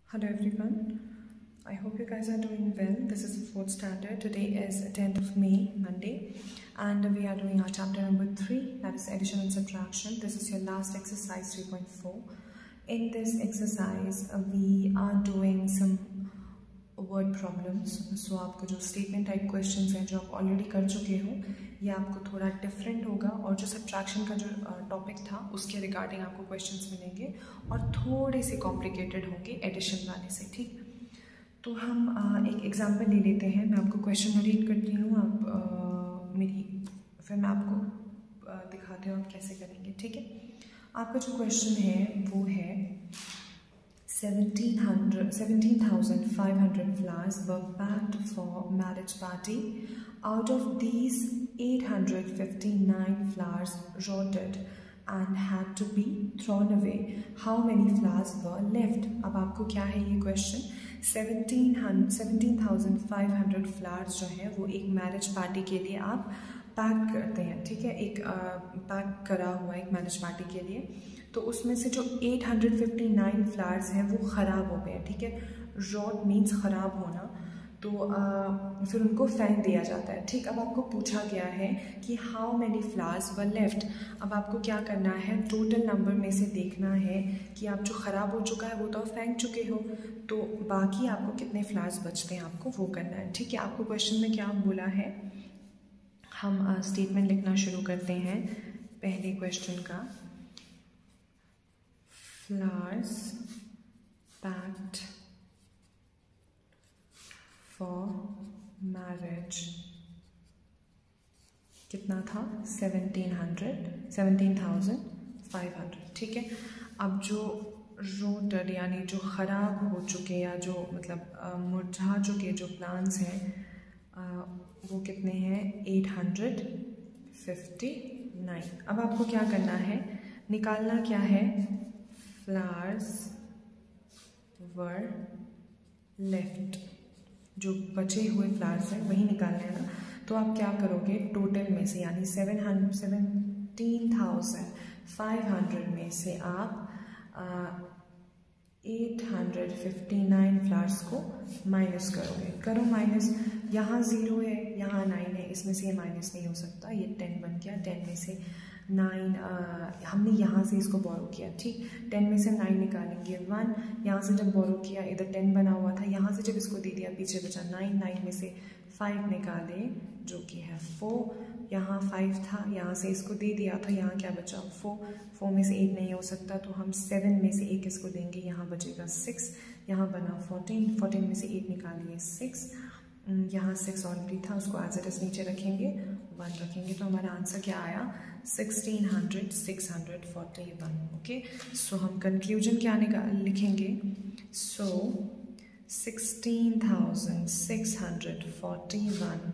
Hello everyone, I hope you guys are doing well. This is the 4th standard. Today is 10th of May, Monday, and we are doing our chapter number 3, that is addition and subtraction. This is your last exercise 3.4. In this exercise, we are doing some word problems. So आपको जो statement type questions हैं जो आप already कर चुके हो, ये आपको थोड़ा different होगा, और जो subtraction का जो topic था उसके regarding आपको questions मिलेंगे और थोड़े से complicated होंगे addition वाले से, ठीक। तो हम एक example ले लेते हैं। मैं आपको question read करती हूँ, आप फिर मैं आपको दिखाती हूँ आप कैसे करेंगे, ठीक है। आपका जो question है वो है 17,500 flowers were packed for marriage party. Out of these, 859 flowers rotted and had to be thrown away. How many flowers were left? अब आपको क्या है ये question? 17,500 flowers जो है वो एक मैरिज पार्टी के लिए आप पैक करते हैं, ठीक है। एक पैक करा हुआ एक मैरिज पार्टी के लिए, तो उसमें से जो 859 फ्लावर्स हैं वो ख़राब हो गए, ठीक है। रॉट मीन्स ख़राब होना, तो फिर उनको फेंक दिया जाता है, ठीक। अब आपको पूछा गया है कि how many flowers were left. अब आपको क्या करना है, टोटल नंबर में से देखना है कि आप जो ख़राब हो चुका है वो तो फेंक चुके हो, तो बाकी आपको कितने फ्लावर्स बचते हैं आपको वो करना है, ठीक है। आपको क्वेश्चन में क्या बोला है, हम स्टेटमेंट लिखना शुरू करते हैं पहले क्वेश्चन का। Flowers packed for marriage कितना था 17,500, ठीक है। अब जो रोटेड यानी जो ख़राब हो चुके या जो मतलब मुरझा चुके जो प्लांट्स हैं वो कितने हैं 859। अब आपको क्या करना है, निकालना क्या है, flowers were left, जो बचे हुए फ्लावर्स हैं वही निकालने हैं ना। तो आप क्या करोगे, टोटल में से यानी 17,500 में से आप 859 फ्लावर्स को माइनस करोगे। करो माइनस, यहाँ 0 है यहाँ 9 है, इसमें से ये माइनस नहीं हो सकता, ये 10 बन गया। 10 में से 9 हमने यहाँ से इसको बोरो किया, ठीक। 10 में से 9 निकालेंगे 1, यहाँ से जब बोरो किया इधर 10 बना हुआ था, यहाँ से जब इसको दे दिया पीछे बचा 9। 9 में से 5 निकाले जो कि है 4, यहाँ 5 था, यहाँ से इसको दे दिया था, यहाँ क्या बचा 4। 4 में से 8 नहीं हो सकता, तो हम 7 में से 1 इसको देंगे, यहाँ बचेगा 6, यहाँ बना 14। 14 में से 8 निकालिए 6, यहाँ 6 ऑलरेडी था, उसको एज इट इज नीचे रखेंगे, 1 रखेंगे, तो हमारा आंसर क्या आया 16,641। ओके, सो हम कंक्लूजन क्या लिखेंगे, सो 16,641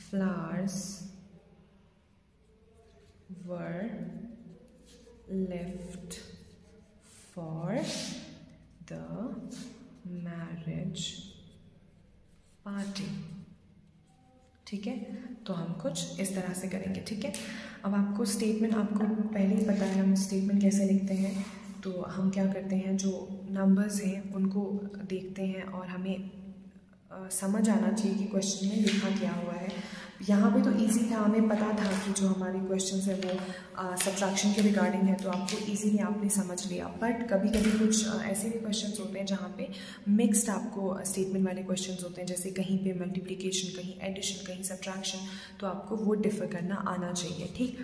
flowers were left for the marriage party, ठीक है। तो हम कुछ इस तरह से करेंगे, ठीक है। अब आपको स्टेटमेंट आपको पहले ही पता है हम स्टेटमेंट कैसे लिखते हैं, तो हम क्या करते हैं, जो नंबर्स हैं उनको देखते हैं और हमें समझ आना चाहिए कि क्वेश्चन में लिखा क्या हुआ है। यहाँ पे तो इजी था, हमें पता था कि जो हमारे क्वेश्चंस है वो सब्ट्रैक्शन के रिगार्डिंग है, तो आपको इजीली आपने समझ लिया। बट कभी कभी कुछ ऐसे भी क्वेश्चंस होते हैं जहाँ पे मिक्स्ड आपको स्टेटमेंट वाले क्वेश्चंस होते हैं, जैसे कहीं पे मल्टीप्लिकेशन, कहीं एडिशन, कहीं सब्ट्रैक्शन, तो आपको वो डिफ़र करना आना चाहिए, ठीक।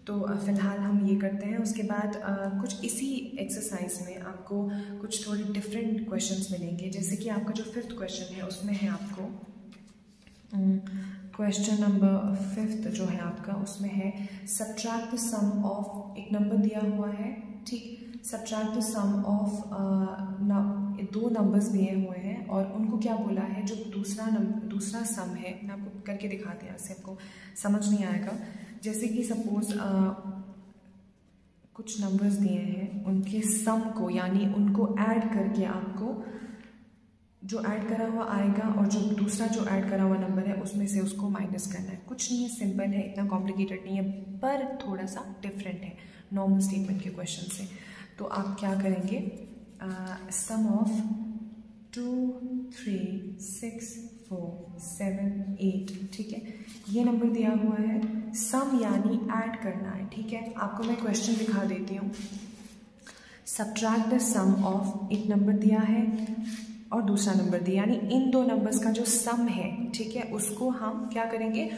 तो फ़िलहाल हम ये करते हैं, उसके बाद कुछ इसी एक्सरसाइज में आपको कुछ थोड़े डिफरेंट क्वेश्चंस मिलेंगे। जैसे कि आपका जो 5th क्वेश्चन है उसमें है आपको क्वेश्चन नंबर 5 जो है आपका, उसमें है सब्ट्रैक्ट द सम ऑफ, एक नंबर दिया हुआ है, ठीक। Subtract the sum of 2 numbers दिए हुए हैं और उनको क्या बोला है, जो दूसरा सम है, मैं आपको करके दिखाते हैं, ऐसे आपको समझ नहीं आएगा। जैसे कि सपोज कुछ नंबर्स दिए हैं, उनके सम को यानी उनको ऐड करके आपको जो ऐड करा हुआ आएगा और जो दूसरा जो ऐड करा हुआ नंबर है उसमें से उसको माइनस करना है। कुछ नहीं है, सिंपल है, इतना कॉम्प्लिकेटेड नहीं है, पर थोड़ा सा डिफरेंट है नॉर्मल स्टेटमेंट के क्वेश्चन से। तो आप क्या करेंगे, सम ऑफ 2 3 6 4 7 8। ठीक है, ये नंबर दिया हुआ है, सम यानी ऐड करना है। ठीक है, आपको मैं क्वेश्चन दिखा देती हूँ। सब्ट्रैक्ट द सम ऑफ, एक नंबर दिया है और दूसरा नंबर दिया, यानी इन दो नंबर्स का जो सम है, ठीक है, उसको हम क्या करेंगे,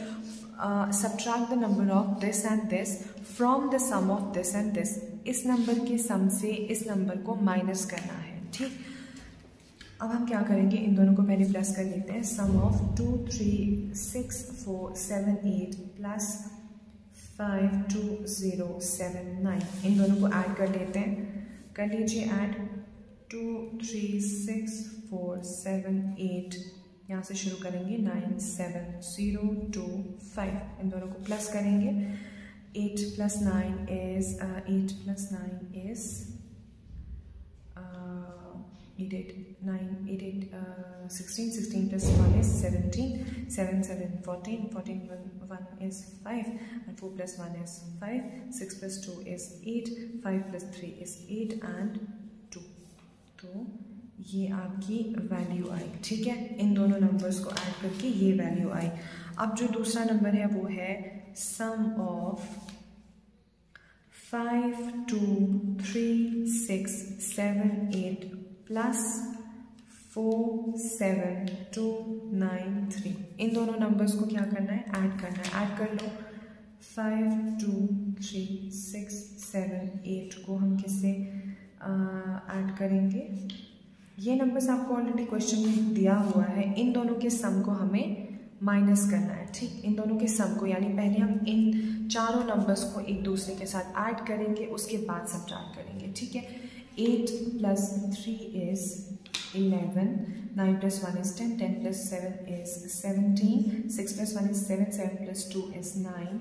subtract the number of this and this from the sum of this and this. इस नंबर के सम से इस नंबर को माइनस करना है। ठीक, अब हम क्या करेंगे, इन दोनों को पहले प्लस कर लेते हैं। सम ऑफ 2 3 6 4 7 8 प्लस 5 2 0 7 9, इन दोनों को ऐड कर लेते हैं। कर लीजिए ऐड, 2 3 6 4 7 8, यहाँ से शुरू करेंगे 9 7 0 2 5, इन दोनों को प्लस करेंगे। 8 + 9 is 8 + 9 is 8 9 8 8 16 16 + 1 is 17 7 7 14 14 1 is 5 and 4 + 1 is 5 6 + 2 is 8 5 + 3 is 8 and 2। तो ये आपकी वैल्यू आई। ठीक है, इन दोनों नंबर्स को ऐड करके ये वैल्यू आई। अब जो दूसरा नंबर है वो है सम ऑफ 5 2 3 6 7 8 प्लस 4 7 2 9 3, इन दोनों नंबर्स को क्या करना है, ऐड करना है। ऐड कर लो, 5 2 3 6 7 8 को हम किससे ऐड करेंगे, ये नंबर्स आपको ऑलरेडी क्वेश्चन में दिया हुआ है, इन दोनों के सम को हमें माइनस करना है। ठीक, इन दोनों के सम को, यानी पहले हम इन चारों नंबर्स को एक दूसरे के साथ ऐड करेंगे, उसके बाद सब्ट्रैक्ट करेंगे। ठीक है, 8 + 3 is 11, 9 + 1 is 10, 10 + 7 is 17, 6 + 1 is 7, 7 + 2 is 9,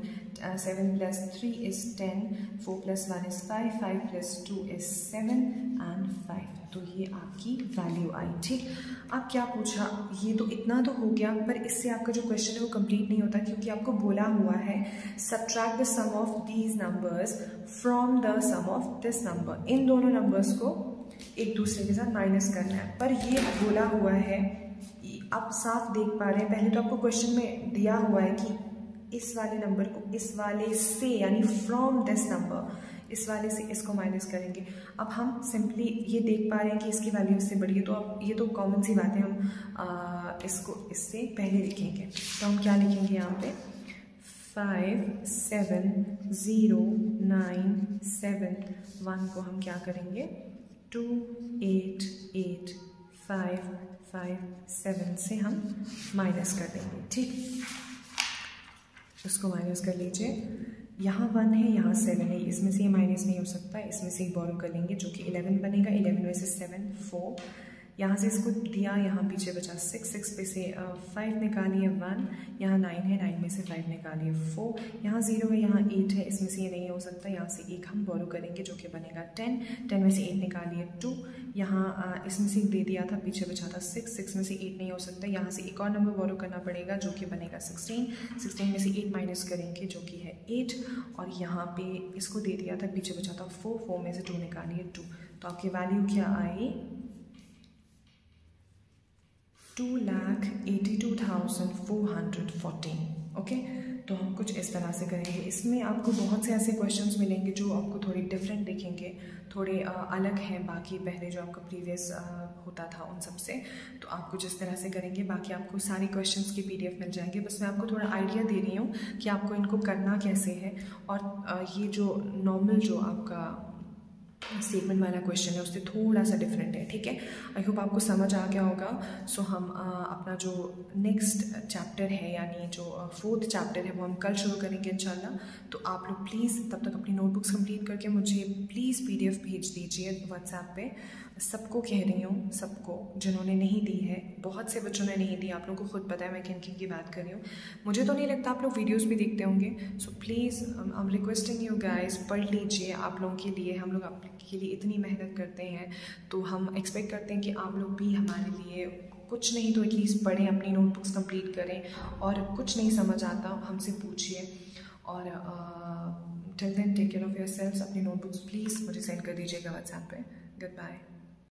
7 + 3 is 10, 4 + 1 is 5, 5 + 2 is 7 and 5। तो ये आपकी वैल्यू आई। ठीक, अब क्या पूछा, ये तो इतना तो हो गया, पर इससे आपका जो क्वेश्चन है वो कंप्लीट नहीं होता, क्योंकि आपको बोला हुआ है subtract the sum of these numbers from the sum of this number. इन दोनों नंबर्स को एक दूसरे के साथ माइनस करना है, पर ये बोला हुआ है, आप साफ देख पा रहे हैं, पहले तो आपको क्वेश्चन में दिया हुआ है कि इस वाले नंबर को इस वाले से, यानी फ्रॉम दिस नंबर, इस वाले से इसको माइनस करेंगे। अब हम सिंपली ये देख पा रहे हैं कि इसकी वैल्यू इससे बड़ी है, तो अब ये तो कॉमन सी बात है, हम इसको इससे पहले लिखेंगे। तो हम क्या लिखेंगे यहाँ पे, 5 7 0 9 7 1 को हम क्या करेंगे, 2 8 8 5 5 7 से हम माइनस कर देंगे। ठीक, उसको माइनस कर लीजिए। यहाँ 1 है, यहाँ 7 है, इसमें से ये माइनस नहीं हो सकता, इसमें से बोरो कर लेंगे, जो कि 11 बनेगा। 11 में से 7 4, यहाँ से इसको दिया, यहाँ पीछे बचा 6, 6 पे से 5 निकालिए 1, यहाँ 9 है, 9 में से 5 निकालिए 4, यहाँ 0 है, यहाँ 8 है, इसमें से ये नहीं हो सकता, यहाँ से 1 हम बोरो करेंगे, जो कि बनेगा 10, 10 में से 8 निकालिए 2, यहाँ इसमें से दे दिया था, पीछे बचा था 6, 6 में से 8 नहीं हो सकता, यहाँ से एक और नंबर बोरो करना पड़ेगा, जो कि बनेगा 16, 16 में से 8 माइनस करेंगे, जो कि है 8, और यहाँ पे इसको दे दिया था, पीछे बचा था 4, 4 में से 2 निकालिए 2, तो आपकी वैल्यू क्या आई, 2,82,414। ओके, तो हम कुछ इस तरह से करेंगे। इसमें आपको बहुत से ऐसे क्वेश्चंस मिलेंगे जो आपको थोड़े डिफरेंट दिखेंगे, थोड़े अलग हैं बाकी पहले जो आपका प्रीवियस होता था उन सब से। तो आपको जिस तरह से करेंगे, बाकी आपको सारी क्वेश्चंस की PDF मिल जाएंगे। बस मैं आपको थोड़ा आइडिया दे रही हूँ कि आपको इनको करना कैसे है, और ये जो नॉर्मल जो आपका स्टेटमेंट वाला क्वेश्चन है उससे थोड़ा सा डिफरेंट है। ठीक है, आई होप आपको समझ आ गया होगा। सो हम अपना जो नेक्स्ट चैप्टर है, यानी जो 4th चैप्टर है, वो हम कल शुरू करेंगे इंशाल्लाह। तो आप लोग प्लीज़ तब तक अपनी नोटबुक्स कंप्लीट करके मुझे प्लीज़ PDF भेज दीजिए व्हाट्सएप पे। सबको कह रही हूँ, सबको जिन्होंने नहीं दी है, बहुत से बच्चों ने नहीं दी, आप लोगों को खुद पता है मैं किन किन की बात कर रही हूँ। मुझे तो नहीं लगता आप लोग वीडियोस भी देखते होंगे। So please I am requesting you guys, पढ़ लीजिए। आप लोगों के लिए, हम लोग आपके लिए इतनी मेहनत करते हैं, तो हम एक्सपेक्ट करते हैं कि आप लोग भी हमारे लिए कुछ नहीं तो एटलीस्ट पढ़ें, अपनी नोटबुक्स कंप्लीट करें, और कुछ नहीं समझ आता हमसे पूछिए। और till then take care of yourselves. अपनी नोटबुक्स प्लीज़ मुझे सेंड कर दीजिएगा व्हाट्सएप पे। Good bye.